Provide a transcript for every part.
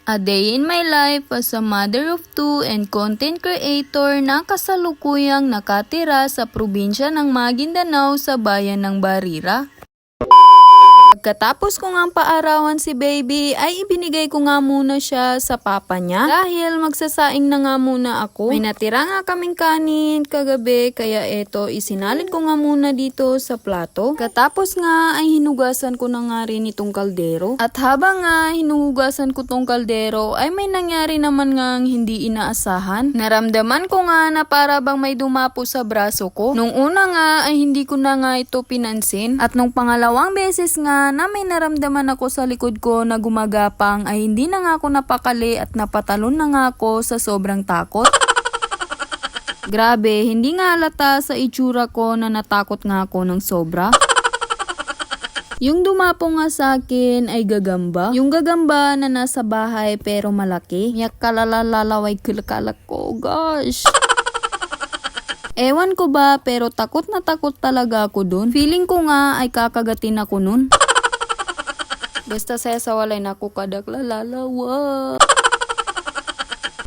A day in my life as a mother of two and content creator na kasalukuyang nakatira sa probinsya ng Maguindanao sa bayan ng Barira. Pagkatapos ko ngang paarawan si baby ay ibinigay ko nga muna siya sa papa niya dahil magsasaing na nga muna ako. May natira nga kaming kanin kagabi kaya eto isinalid ko nga muna dito sa plato. Katapos nga ay hinugasan ko na nga rin itong kaldero. At habang nga hinugasan ko tong kaldero ay may nangyari naman nga hindi inaasahan. Naramdaman ko nga na para bang may dumapo sa braso ko. Nung una nga ay hindi ko na nga ito pinansin at nung pangalawang beses nga na may naramdaman ako sa likod ko na gumagapang ay hindi na nga ako napakali at napatalon na nga ako sa sobrang takot. Grabe, hindi nga halata sa itsura ko na natakot nga ako ng sobra. Yung dumapo nga sa akin ay gagamba. Yung gagamba na nasa bahay pero malaki. Yak kalalalalaway kalakalak ko, gosh. Ewan ko ba pero takot na takot talaga ako dun. Feeling ko nga ay kakagatin ako nun. Basta sawalay na ako kadaglalalawa.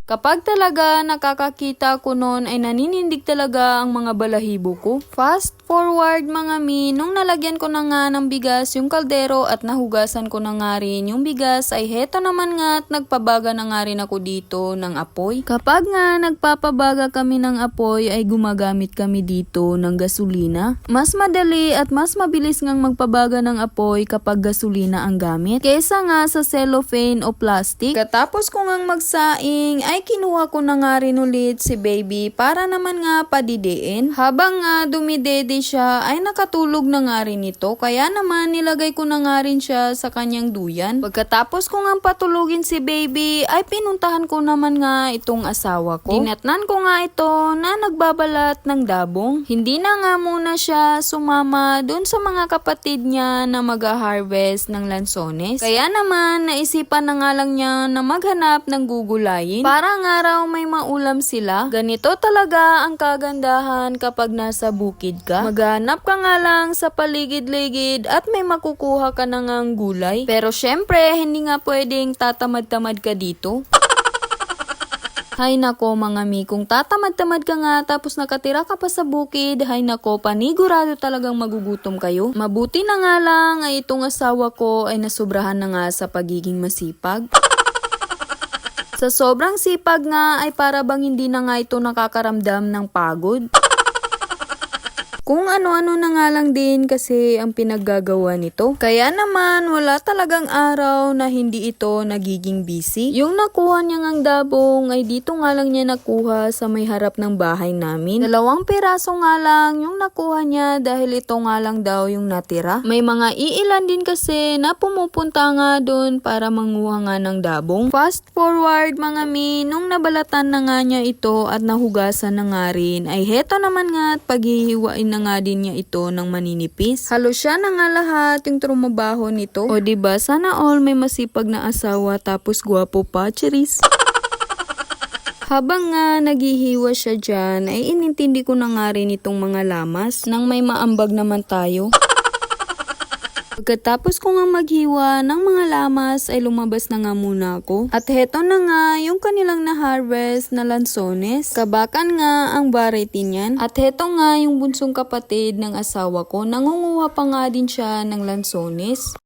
Kapag talaga nakakakita ko noon ay naninindig talaga ang mga balahibo ko. Fast forward mga mi, nung nalagyan ko na nga ng bigas yung kaldero at nahugasan ko na nga rin yung bigas ay heto naman nga at nagpabaga na nga rin ako dito ng apoy. Kapag nga nagpapabaga kami ng apoy ay gumagamit kami dito ng gasolina. Mas madali at mas mabilis ngang magpabaga ng apoy kapag gasolina ang gamit kesa nga sa cellophane o plastic. Katapos ko ngang magsaing ay kinuha ko na nga rin ulit si baby para naman nga padidiin. Habang nga dumidede siya ay nakatulog na nga rin ito kaya naman nilagay ko na nga rin siya sa kanyang duyan. Pagkatapos ko nga patulugin si baby ay pinuntahan ko naman nga itong asawa ko. Dinatnan ko nga ito na nagbabalat ng dabong. Hindi na nga muna siya sumama dun sa mga kapatid niya na mag-harvest ng lansones. Kaya naman naisipan na nga lang niya na maghanap ng gugulayin para nga raw may maulam sila. Ganito talaga ang kagandahan kapag nasa bukid ka. Maghanap ka nga lang sa paligid-ligid at may makukuha ka na ngang gulay. Pero syempre, hindi nga pwedeng tatamad-tamad ka dito. Hay nako mga mi, kung tatamad-tamad ka nga tapos nakatira ka pa sa bukid, hay nako, panigurado talagang magugutom kayo. Mabuti na nga lang ay itong asawa ko ay nasobrahan na nga sa pagiging masipag. Sa sobrang sipag nga ay para bang hindi na nga ito nakakaramdam ng pagod. Kung ano-ano na nga lang din kasi ang pinaggagawa nito. Kaya naman wala talagang araw na hindi ito nagiging busy. Yung nakuha niya ngang dabong ay dito nga lang niya nakuha sa may harap ng bahay namin. 2 piraso nga lang yung nakuha niya dahil ito nga lang daw yung natira. May mga iilan din kasi na pumupunta nga doon para manguha nga ng dabong. Fast forward mga mi, nung nabalatan na nga niya ito at nahugasan na nga rin ay heto naman nga at paghihiwain na nga din niya ito ng maninipis. Halos siya na nga lahat yung trumabaho nito. O diba, sana all may masipag na asawa tapos gwapo pa, chiris. Habang nga naghihiwa siya dyan, ay inintindi ko na nga rin itong mga lamas nang may maambag naman tayo. Pagkatapos ko nga maghiwa ng mga lamas ay lumabas na nga muna ako. At heto na nga yung kanilang na-harvest na lansones. Kabakan nga ang variety niyan. At heto nga yung bunsong kapatid ng asawa ko. Nangunguha pa nga din siya ng lansones.